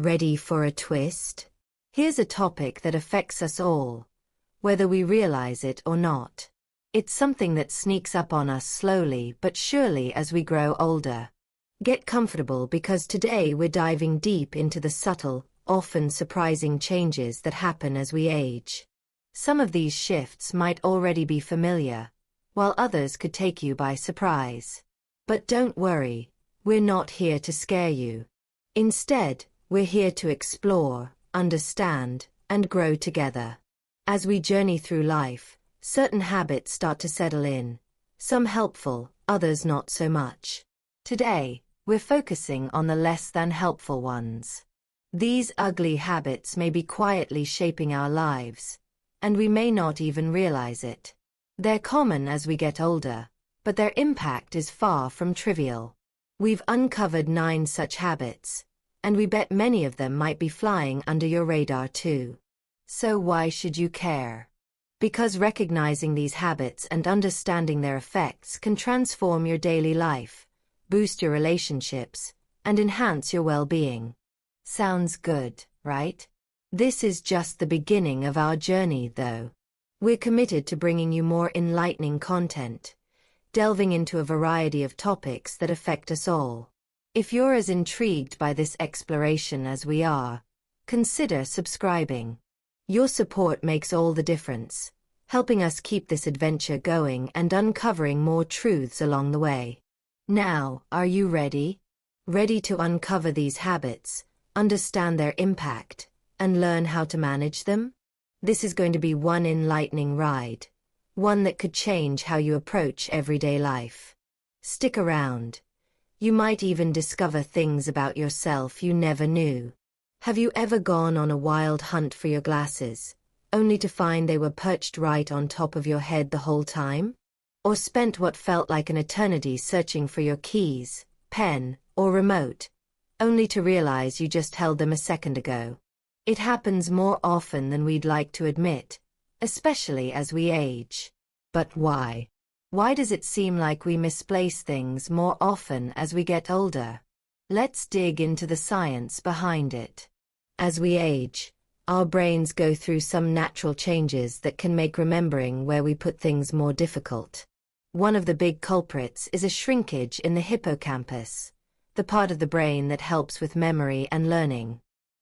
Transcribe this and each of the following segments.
Ready for a twist? Here's a topic that affects us all, whether we realize it or not. It's something that sneaks up on us slowly but surely as we grow older. Get comfortable because today we're diving deep into the subtle, often surprising changes that happen as we age. Some of these shifts might already be familiar, while others could take you by surprise. But don't worry, we're not here to scare you. Instead, we're here to explore, understand, and grow together. As we journey through life, certain habits start to settle in, some helpful, others not so much. Today, we're focusing on the less than helpful ones. These ugly habits may be quietly shaping our lives, and we may not even realize it. They're common as we get older, but their impact is far from trivial. We've uncovered 9 such habits, and we bet many of them might be flying under your radar too. So why should you care? Because recognizing these habits and understanding their effects can transform your daily life, boost your relationships, and enhance your well-being. Sounds good, right? This is just the beginning of our journey, though. We're committed to bringing you more enlightening content, delving into a variety of topics that affect us all. If you're as intrigued by this exploration as we are, consider subscribing. Your support makes all the difference, helping us keep this adventure going and uncovering more truths along the way. Now, are you ready? Ready to uncover these habits, understand their impact, and learn how to manage them? This is going to be one enlightening ride, one that could change how you approach everyday life. Stick around. You might even discover things about yourself you never knew. Have you ever gone on a wild hunt for your glasses, only to find they were perched right on top of your head the whole time? Or spent what felt like an eternity searching for your keys, pen, or remote, only to realize you just held them a second ago? It happens more often than we'd like to admit, especially as we age. But why? Why does it seem like we misplace things more often as we get older? Let's dig into the science behind it. As we age, our brains go through some natural changes that can make remembering where we put things more difficult. One of the big culprits is a shrinkage in the hippocampus, the part of the brain that helps with memory and learning.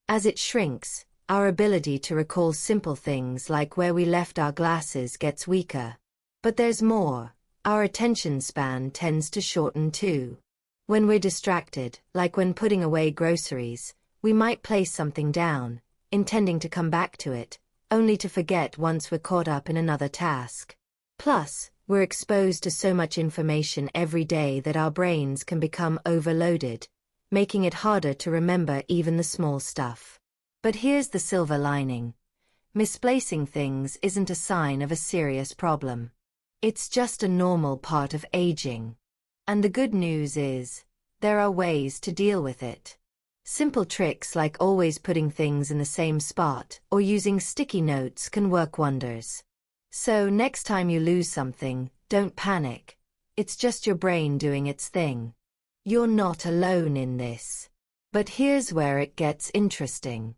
As it shrinks, our ability to recall simple things like where we left our glasses gets weaker. But there's more. Our attention span tends to shorten too. When we're distracted, like when putting away groceries, we might place something down, intending to come back to it, only to forget once we're caught up in another task. Plus, we're exposed to so much information every day that our brains can become overloaded, making it harder to remember even the small stuff. But here's the silver lining. Misplacing things isn't a sign of a serious problem. It's just a normal part of aging. And the good news is, there are ways to deal with it. Simple tricks like always putting things in the same spot or using sticky notes can work wonders. So next time you lose something, don't panic. It's just your brain doing its thing. You're not alone in this. But here's where it gets interesting.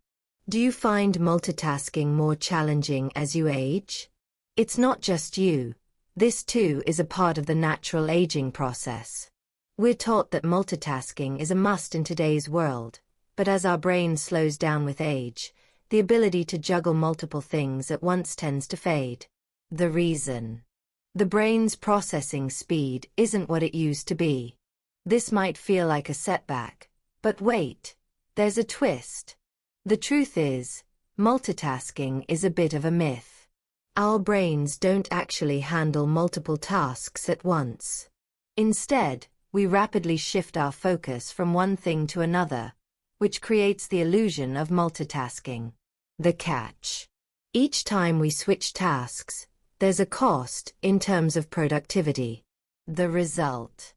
Do you find multitasking more challenging as you age? It's not just you. This too is a part of the natural aging process. We're taught that multitasking is a must in today's world, but as our brain slows down with age, the ability to juggle multiple things at once tends to fade. The reason? The brain's processing speed isn't what it used to be. This might feel like a setback, but wait, there's a twist. The truth is, multitasking is a bit of a myth. Our brains don't actually handle multiple tasks at once. Instead, we rapidly shift our focus from one thing to another, which creates the illusion of multitasking. The catch. Each time we switch tasks, there's a cost in terms of productivity. The result?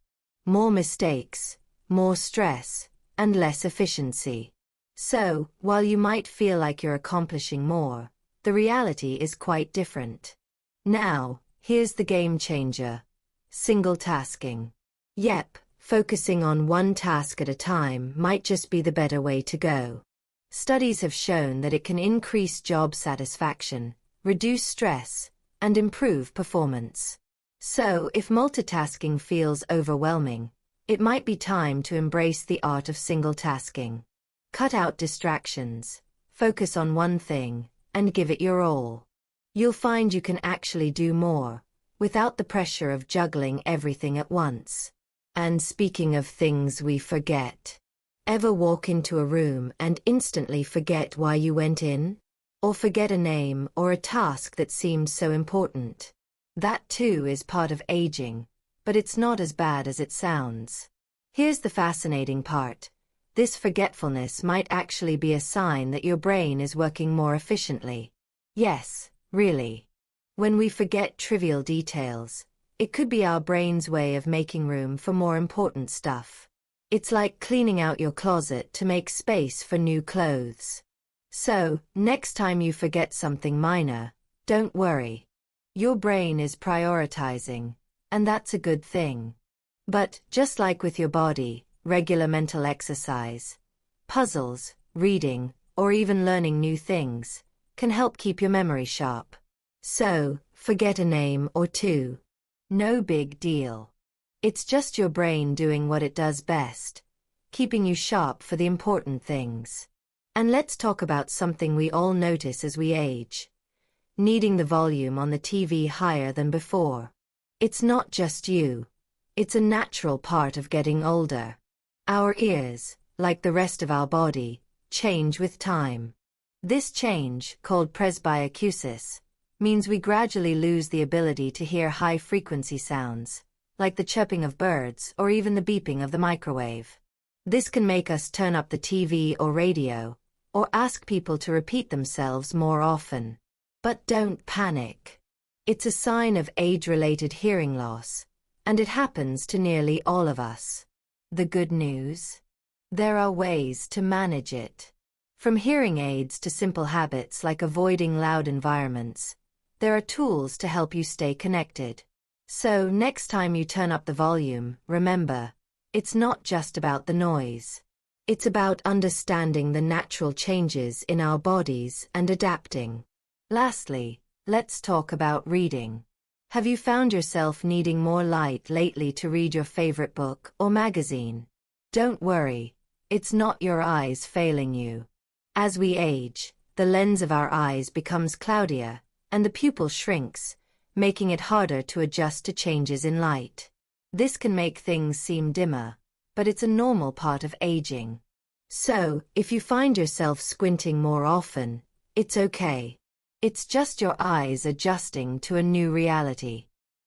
More mistakes, more stress, and less efficiency. So, while you might feel like you're accomplishing more, the reality is quite different. Now, here's the game changer. Single tasking. Yep, focusing on one task at a time might just be the better way to go. Studies have shown that it can increase job satisfaction, reduce stress, and improve performance. So, if multitasking feels overwhelming, it might be time to embrace the art of single tasking. Cut out distractions, focus on one thing, and give it your all. You'll find you can actually do more, without the pressure of juggling everything at once. And speaking of things we forget, ever walk into a room and instantly forget why you went in? Or forget a name or a task that seemed so important? That too is part of aging, but it's not as bad as it sounds. Here's the fascinating part. This forgetfulness might actually be a sign that your brain is working more efficiently. Yes, really. When we forget trivial details, it could be our brain's way of making room for more important stuff. It's like cleaning out your closet to make space for new clothes. So, next time you forget something minor, don't worry. Your brain is prioritizing, and that's a good thing. But, just like with your body, regular mental exercise, puzzles, reading, or even learning new things, can help keep your memory sharp. So, forget a name or two. No big deal. It's just your brain doing what it does best, keeping you sharp for the important things. And let's talk about something we all notice as we age. Needing the volume on the TV higher than before. It's not just you. It's a natural part of getting older. Our ears, like the rest of our body, change with time. This change, called presbyacusis, means we gradually lose the ability to hear high-frequency sounds, like the chirping of birds or even the beeping of the microwave. This can make us turn up the TV or radio, or ask people to repeat themselves more often. But don't panic. It's a sign of age-related hearing loss, and it happens to nearly all of us. The good news? There are ways to manage it. From hearing aids to simple habits like avoiding loud environments, there are tools to help you stay connected. So next time you turn up the volume, remember, it's not just about the noise. It's about understanding the natural changes in our bodies and adapting. Lastly, let's talk about reading. Have you found yourself needing more light lately to read your favorite book or magazine? Don't worry, it's not your eyes failing you. As we age, the lens of our eyes becomes cloudier, and the pupil shrinks, making it harder to adjust to changes in light. This can make things seem dimmer, but it's a normal part of aging. So, if you find yourself squinting more often, it's okay. It's just your eyes adjusting to a new reality.